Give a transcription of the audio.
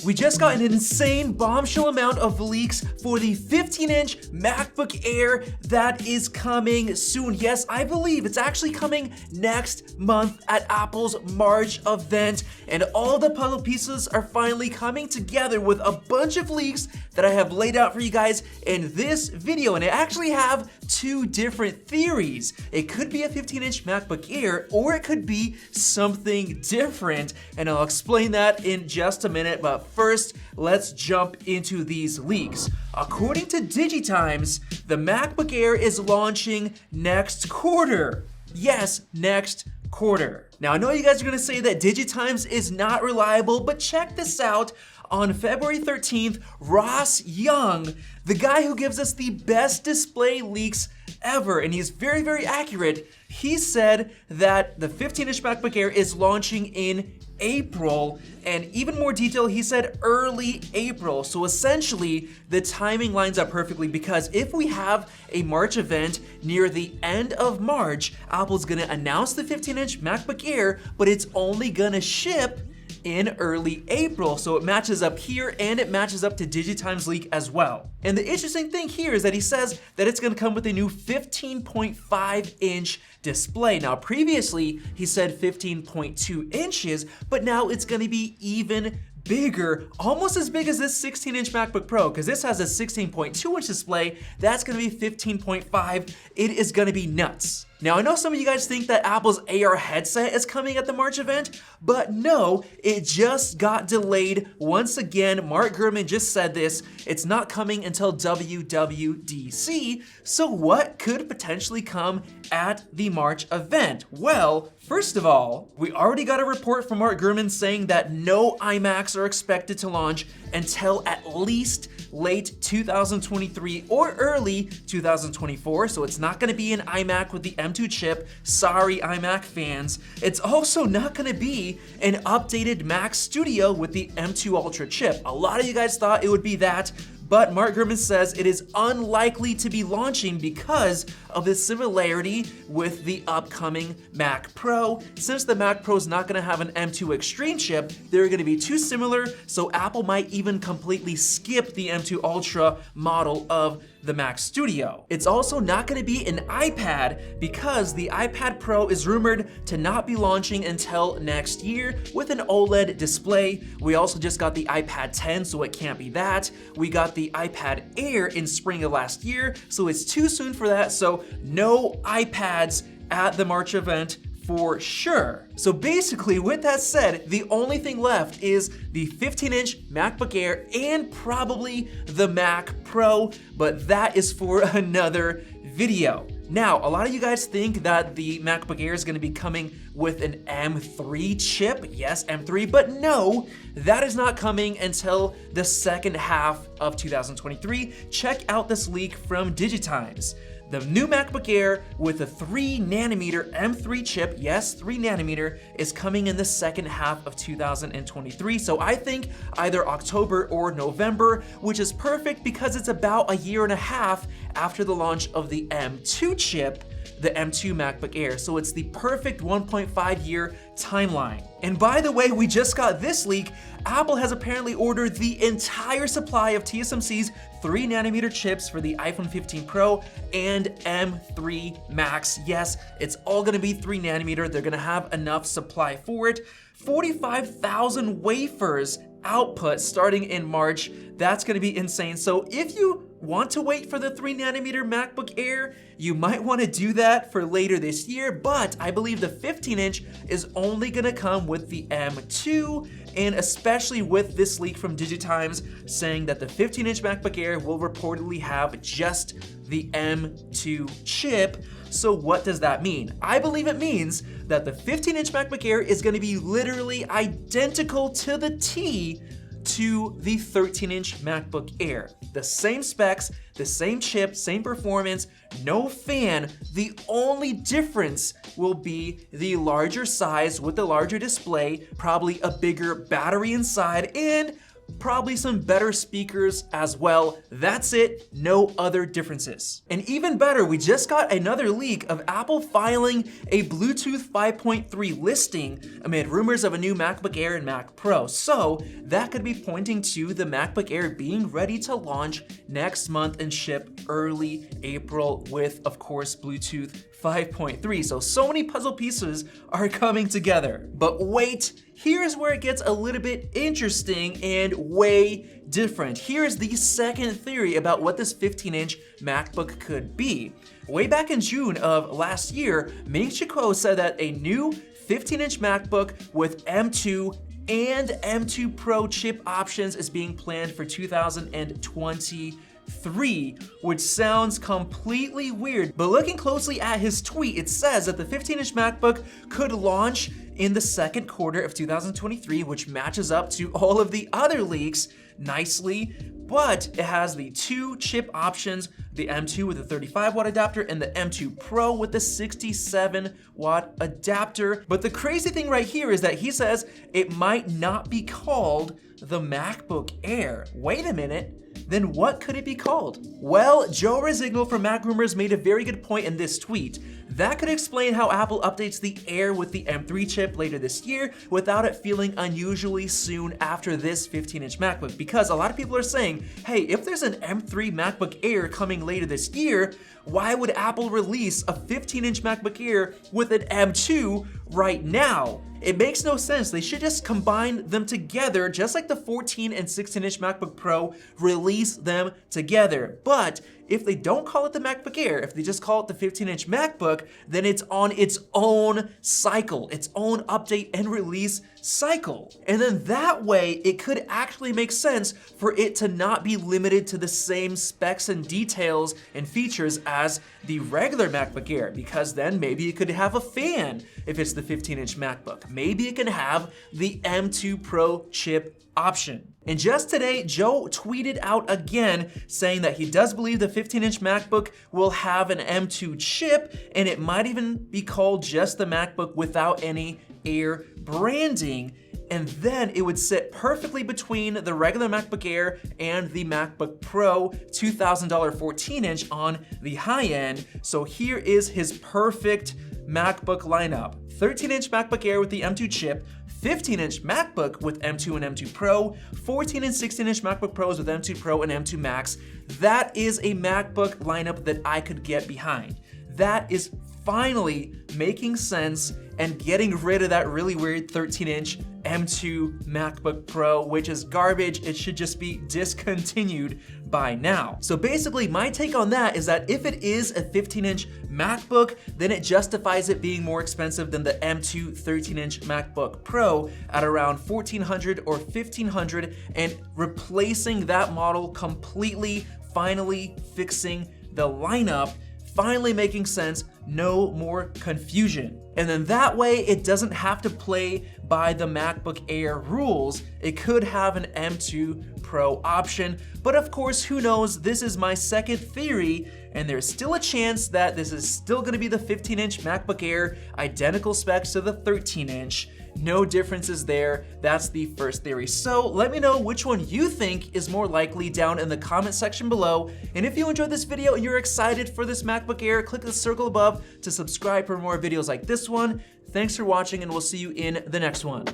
We just got an insane bombshell amount of leaks for the 15-inch MacBook Air that is coming soon. Yes, I believe it's actually coming next month at Apple's March event, and all the puzzle pieces are finally coming together with a bunch of leaks that I have laid out for you guys in this video. And I actually have two different theories. It could be a 15-inch MacBook Air, or it could be something different, and I'll explain that in just a minute. But first, let's jump into these leaks. According to DigiTimes, the MacBook Air is launching next quarter. Yes, next quarter. Now, I know you guys are gonna say that DigiTimes is not reliable, but check this out. On February 13th, Ross Young, the guy who gives us the best display leaks ever, and he's very, very accurate, he said that the 15-inch MacBook Air is launching in April, and even more detail, he said early April. So essentially, the timing lines up perfectly, because if we have a March event near the end of March, Apple's gonna announce the 15-inch MacBook Air, but it's only gonna ship in early April. So it matches up here, and it matches up to DigiTimes leak as well. And the interesting thing here is that he says that it's gonna come with a new 15.5-inch display. Now, previously, he said 15.2 inches, but now it's gonna be even bigger, almost as big as this 16-inch MacBook Pro, because this has a 16.2-inch display. That's gonna be 15.5. It is gonna be nuts. Now, I know some of you guys think that Apple's AR headset is coming at the March event, but no, it just got delayed. Once again, Mark Gurman just said this, it's not coming until WWDC, so what could potentially come at the March event? Well, first of all, we already got a report from Mark Gurman saying that no iMacs are expected to launch until at least late 2023 or early 2024, so it's not gonna be an iMac with the M2 chip. Sorry, iMac fans. It's also not gonna be an updated Mac Studio with the M2 Ultra chip. A lot of you guys thought it would be that, but Mark Gurman says it is unlikely to be launching because of the similarity with the upcoming Mac Pro. Since the Mac Pro is not gonna have an M2 Extreme chip, they're gonna be too similar, so Apple might even completely skip the M2 Ultra model of the Mac Studio. It's also not gonna be an iPad because the iPad Pro is rumored to not be launching until next year with an OLED display. We also just got the iPad 10, so it can't be that. We got the iPad Air in spring of last year, so it's too soon for that, so no iPads at the March event for sure. So basically, with that said, the only thing left is the 15-inch MacBook Air and probably the Mac Pro, but that is for another video. Now, a lot of you guys think that the MacBook Air is gonna be coming with an M3 chip. Yes, M3, but no, that is not coming until the second half of 2023. Check out this leak from DigiTimes. The new MacBook Air with a 3nm M3 chip, yes, 3nm, is coming in the second half of 2023. So I think either October or November, which is perfect because it's about a year and a half after the launch of the M2 chip, the M2 MacBook Air. So it's the perfect 1.5 year timeline. And by the way, we just got this leak. Apple has apparently ordered the entire supply of TSMC's 3nm chips for the iPhone 15 Pro and M3 Max. Yes, it's all gonna be 3nm. They're gonna have enough supply for it. 45,000 wafers output starting in March. That's gonna be insane. So if you want to wait for the 3nm MacBook Air, you might want to do that for later this year, but I believe the 15-inch is only gonna come with the M2, and especially with this leak from DigiTimes saying that the 15-inch MacBook Air will reportedly have just the M2 chip. So what does that mean? I believe it means that the 15-inch MacBook Air is gonna be literally identical to the T to the 13-inch MacBook Air. The same specs, the same chip, same performance, no fan. The only difference will be the larger size with the larger display, probably a bigger battery inside, and probably some better speakers as well. That's it, no other differences. And even better, we just got another leak of Apple filing a Bluetooth 5.3 listing amid rumors of a new MacBook Air and Mac Pro. So that could be pointing to the MacBook Air being ready to launch next month and ship early April with, of course, Bluetooth 5.3. So many puzzle pieces are coming together. But wait, here's where it gets a little bit interesting and way different. Here's the second theory about what this 15-inch MacBook could be. Way back in June of last year, Ming-Chi Kuo said that a new 15-inch MacBook with M2 and M2 Pro chip options is being planned for 2023, which sounds completely weird. But looking closely at his tweet, it says that the 15-inch MacBook could launch in the second quarter of 2023, which matches up to all of the other leaks nicely. But it has the 2 chip options, the M2 with a 35-watt adapter and the M2 Pro with the 67-watt adapter. But the crazy thing right here is that he says it might not be called the MacBook Air. Wait a minute. Then what could it be called? Well, Joe Rosignol from Mac Rumors made a very good point in this tweet. That could explain how Apple updates the Air with the M3 chip later this year without it feeling unusually soon after this 15-inch MacBook. Because a lot of people are saying, hey, if there's an M3 MacBook Air coming later this year, why would Apple release a 15-inch MacBook Air with an M2 right now? It makes no sense. They should just combine them together, just like the 14 and 16-inch MacBook Pro, release them together. But if they don't call it the MacBook Air, if they just call it the 15-inch MacBook, then it's on its own cycle, its own update and release cycle. And then that way, it could actually make sense for it to not be limited to the same specs and details and features as the regular MacBook Air, because then maybe it could have a fan if it's the 15-inch MacBook. Maybe it can have the M2 Pro chip option. And just today, Joe tweeted out again saying that he does believe the 15-inch MacBook will have an M2 chip, and it might even be called just the MacBook without any Air branding. And then it would sit perfectly between the regular MacBook Air and the MacBook Pro $2,000 14-inch on the high end. So here is his perfect MacBook lineup. 13-inch MacBook Air with the M2 chip, 15-inch MacBook with M2 and M2 Pro, 14 and 16-inch MacBook Pros with M2 Pro and M2 Max. That is a MacBook lineup that I could get behind. That is finally making sense and getting rid of that really weird 13-inch M2 MacBook Pro, which is garbage. It should just be discontinued by now. So basically, my take on that is that if it is a 15-inch MacBook, then it justifies it being more expensive than the M2 13-inch MacBook Pro at around $1,400 or $1,500, and replacing that model completely, finally fixing the lineup, finally making sense, no more confusion. And then that way, it doesn't have to play by the MacBook Air rules. It could have an M2 Pro option, but of course, who knows? This is my second theory, and there's still a chance that this is still gonna be the 15-inch MacBook Air, identical specs to the 13-inch. No differences there. That's the first theory. So let me know which one you think is more likely down in the comment section below. And if you enjoyed this video and you're excited for this MacBook Air, click the circle above to subscribe for more videos like this one. Thanks for watching, and we'll see you in the next one.